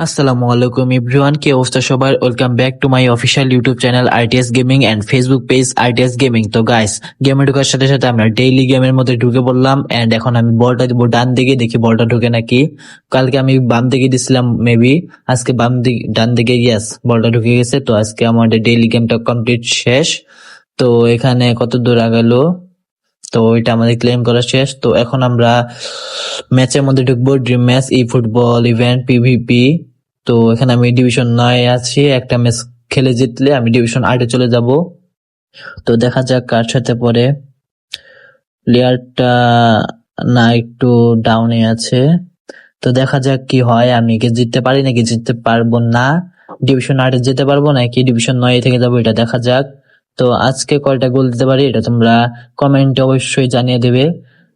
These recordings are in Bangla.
আসসালামু আলাইকুম এভরিওয়ান, কি অবস্থা সবার? Welcome back to my official YouTube channel RTS gaming and Facebook page RTS gaming. তো গাইস, গেমে ঢোকার সাথে সাথে আমরা ডেইলি গেমের মধ্যে ঢুকে পড়লাম এন্ড এখন আমি বলটা দিব ডান দিকে, দেখি বলটা ঢুকে নাকি। কালকে আমি বাম দিকে দিছিলাম মেবি, আজকে বাম দিকে ডান দিকে, ইয়েস বলটা ঢুকে গেছে। তো আজকে আমাদের ডেইলি গেমটা কমপ্লিট শেষ। তো এখানে কত দূর আগালো, তো এটা আমাদের ক্লেম করা শেষ। তো এখন আমরা ম্যাচের মধ্যে ঢুকবো, ড্রিম ম্যাচ, ই ফুটবল ইভেন্ট, পিভিপি। তো এখানে আমি ডিভিশন 9 আছি, একটা ম্যাচ খেলে জিতলে আমি ডিভিশন 8 চলে যাব। তো দেখা যাক কার সাথে পড়ে। প্লেয়ারটা না একটু ডাউনে আছে, তো দেখা যাক কি হয়, আমি কি জিততে পারি নাকি জিততে পারবো না, ডিভিশন 8 যেতে পারবো নাকি ডিভিশন 9 থেকে যাবো, এটা দেখা যাক। তো আজকে কয়টা গোল দিতে পারি এটা তোমরা কমেন্টে অবশ্যই জানিয়ে দেবে।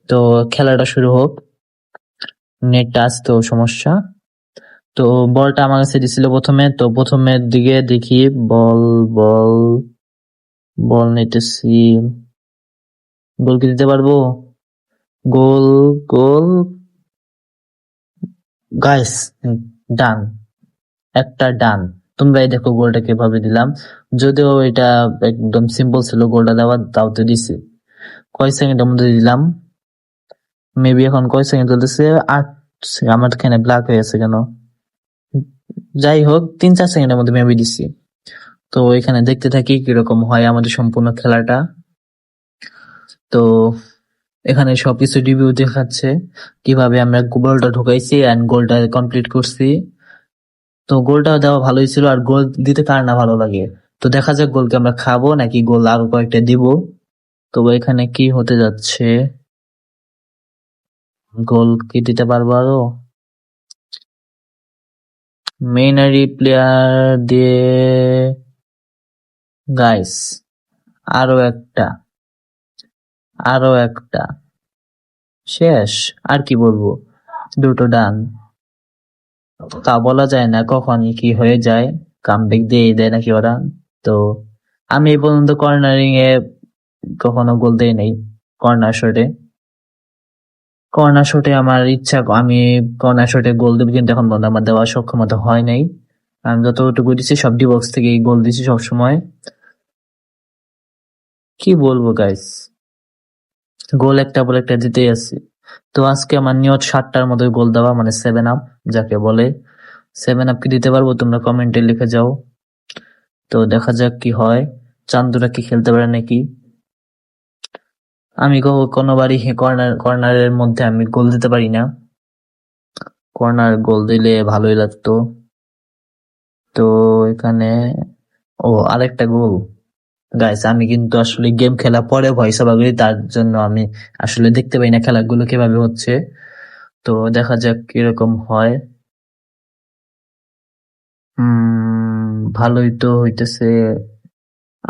তো খেলাটা শুরু হোক। নেটটা আসতেও সমস্যা। তো বলটা আমার কাছে দিছিল প্রথমে, তো প্রথমের দিকে দেখি বল বল বল নিতেছি। গোল কি দিতে পারবো? গোল, গোল, গাইস, ডান, একটা ডান। তোমরাই দেখো গোলটা কিভাবে দিলাম, যদিও এটা একদম সিম্পল ছিল গোলটা দেওয়া, তাও তো দিছি। কয় সেকেন্ডের মধ্যে দিলাম, মেবি এখন কয় সেকেন্ড চলতেছে, 8। আমার এখানে ব্ল্যাক হয়ে আছে কেন? যাই হোক, 3-4 সেকেন্ডের মধ্যে মেবি দিছি। তো এখানে দেখতে থাকি কিরকম হয় আমাদের সম্পূর্ণ খেলাটা। তো এখানে সবকিছু রিভিউ দেখাচ্ছে কিভাবে আমরা গোলটা ঢুকাইছি এন্ড গোলটা কমপ্লিট করছি। তো গোলটা দেওয়া ভালোই ছিল, আর গোল দিতে কার না ভালো লাগে। তো দেখা যাক গোলকে আমরা খাবো নাকি গোল আরো কয়েকটা দিব। তো এখানে কি হতে যাচ্ছে, গোল কি দিতে পারবো আরো? মেইনারি প্লেয়ার দিয়ে, গাইস, আরো একটা, আরো একটা, শেষ। আর কি বলবো, দুটো ডান। তা বলা যায় না কখন কি হয়ে যায়, কামব্যাক দিয়ে দেয় নাকি ওরা। তো আমি এই পর্যন্ত কর্নারিং এ কখনো গোল দেই নাই। কর্নার শটে, কর্নার শটে আমার ইচ্ছা, আমি কর্নার শটে গোল দেবো, কিন্তু এখন পর্যন্ত আমার দেওয়ার সক্ষমতা হয় নাই। আমি যতটুকু দিচ্ছি সব ডি বক্স থেকে গোল দিচ্ছি সব সময়। কি বলবো গাইস, গোল একটা বলে একটা দিতেই আছি। তো আজকে আমার নিয়ত 7টার মতো গোল দেওয়া, মানে 7 আপ যাকে বলে। 7 আপ কি দিতে পারবো তোমরা কমেন্টে লিখে যাও। তো দেখা যাক কি হয়, চান্দুরা কি খেলতে পারে নাকি। আমি কোনোবারই কর্নারের মধ্যে আমি গোল দিতে পারি না। কর্নার গোল দিলে ভালোই লাগতো। তো এখানে, ও আরেকটা গোল। গাইস, আমি কিন্তু আসলে গেম খেলা পরে ভয়েস ওভার করি, তার জন্য আমি আসলে দেখতে পাই না খেলাগুলো কিভাবে হচ্ছে। তো দেখা যাক কিরকম হয়। ভালোই তো হইতেছে।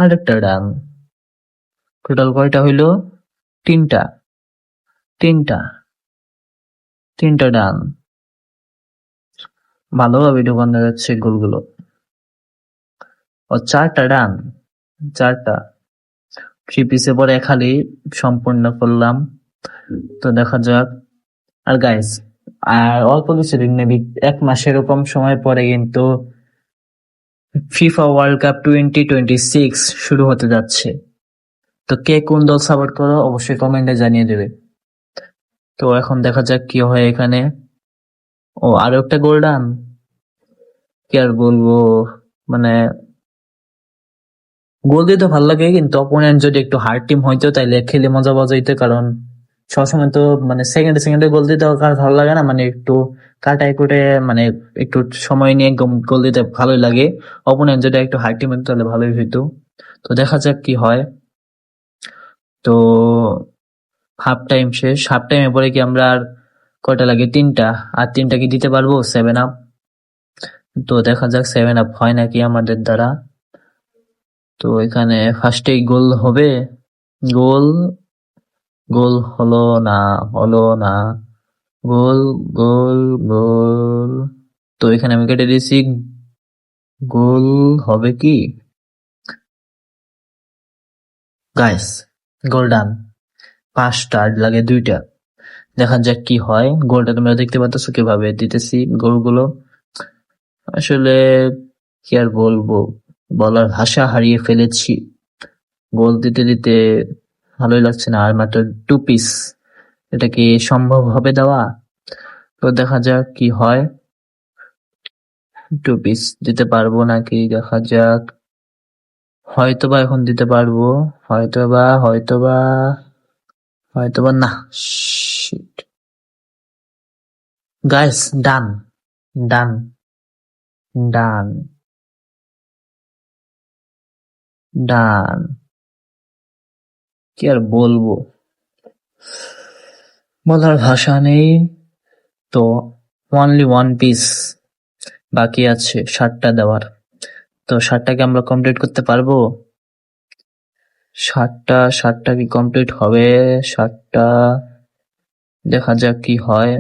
আরেকটা ডান। টোটাল কয়টা হইলো? তিনটা, তিনটা, তিনটা ডান। ভালোভাবে ঢোকানো যাচ্ছে গোলগুলো। ও 4টা ডান, 4টা। 3 পিসে পরে খালি সম্পূর্ণ করলাম। তো দেখা যাক। আর গাইস, আর অল্প কিছুদিন নেবি, 1 মাস এরকম সময় পরে কিন্তু ফিফা ওয়ার্ল্ড কাপ 2026 শুরু হতে যাচ্ছে। তো কে কোন দল সাপোর্ট করো অবশ্যই কমেন্টে জানিয়ে দেবে। তো এখন দেখা যাক কি হয় এখানে। ও আরো একটা গোল্ডান, কি আর বলবো, মানে গোল দিতে ভালো লাগে, কিন্তু অপোনেন্ট যদি একটু হার্ড টিম হইতো তাইলে খেলে মজা পাওয়া যাইতো। কারণ সবসময় তো মানে সেকেন্ডে সেকেন্ডে গোল দিতে কার ভালো লাগে না, মানে একটু কাটাই কুটে, মানে একটু সময় নিয়ে গোল দিতে ভালোই লাগে। অপোনেন্ট যদি একটু হার্ড টিম হইতো তাহলে ভালোই হইতো। তো দেখা যাক কি হয়। তো হাফ টাইম শেষ, হাফ টাইমে পরে কি আমরা আর কয়টা লাগে? 3টা। আর 3টা কি দিতে পারবো 7 আপ? তো দেখা যাক 7 আপ হয় নাকি আমাদের দ্বারা। তো এখানে ফার্স্টেই গোল হবে, গোল, গোল হলো না, হলো না, গোল, গোল, গোল। তো এখানে আমি কেটে দিয়েছি, গোল হবে কি? গাইস, গোল ডান। 5টা আর লাগে 2টা। দেখা যাক কি হয়। গোলটা তোমরা দেখতে পাচ্ছ কিভাবে দিতেছি গোলগুলো। আসলে কি আর বলবো, বলার ভাষা হারিয়ে ফেলেছি। গোল দিতে দিতে ভালোই লাগছে না, আর মাত্র 2 পিস, এটা কি সম্ভব হবে দেওয়া? তো দেখা যাক কি হয়। 2 পিস দিতে পারবো নাকি দেখা যাক। হয়তোবা এখন দিতে পারবো, হয়তোবা না। শিট। গাইস, ডান ডান ডান ডান। কি আর বলবো, বলার ভাষা নেই। তো অনলি 1 পিস বাকি আছে 60টা দেওয়ার। তো 60টাকে আমরা কমপ্লিট করতে পারবো? 60টা কি কমপ্লিট হবে? 60টা, দেখা যাক কি হয়।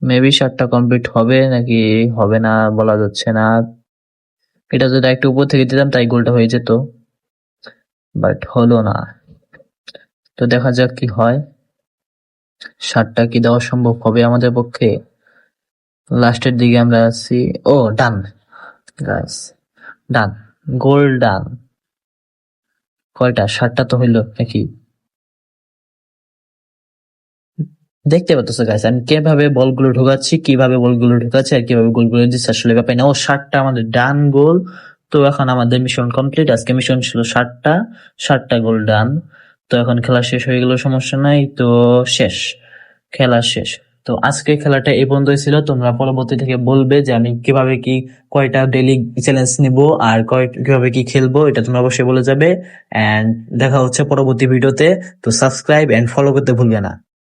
মেবি 60টা কমপ্লিট হবে নাকি হবে না বলা যাচ্ছে না। এটা যদি একটু উপর থেকে দিতাম তাই গোলটা হয়ে যেত, বাট হলো না। তো দেখা যাক কি হয়। 60টা কি দেওয়া সম্ভব হবে আমাদের পক্ষে? লাস্টের দিকে আমরা আছি। ও ডান গাইস, ডান, গোল ডান। কয়টা? 60টা তো হইলো নাকি? দেখতে পাচ্ছ গাইস আমি কিভাবে বলগুলো ঢোকাচ্ছি, আর কিভাবে গোলগুলো দিচ্ছি, আসলে ব্যাপার না। ও 60টা আমাদের ডান গোল। তো এখন আমাদের মিশন কমপ্লিট। আজকে মিশন ছিল 60টা গোল ডান। তো এখন খেলা শেষ হয়ে গেল, সমস্যা নাই। তো শেষ, খেলা শেষ। তো আজকে খেলাটা এই পর্যন্তই ছিল। তোমরা পরবর্তী থেকে বলবে যে আমি কিভাবে কি কয়টা ডেইলি চ্যালেঞ্জ নিব আর কিভাবে কি খেলবো, এটা তোমরা অবশ্যই বলে যাবে। এন্ড দেখা হচ্ছে পরবর্তী ভিডিওতে। তো সাবস্ক্রাইব এন্ড ফলো করতে ভুলবে না।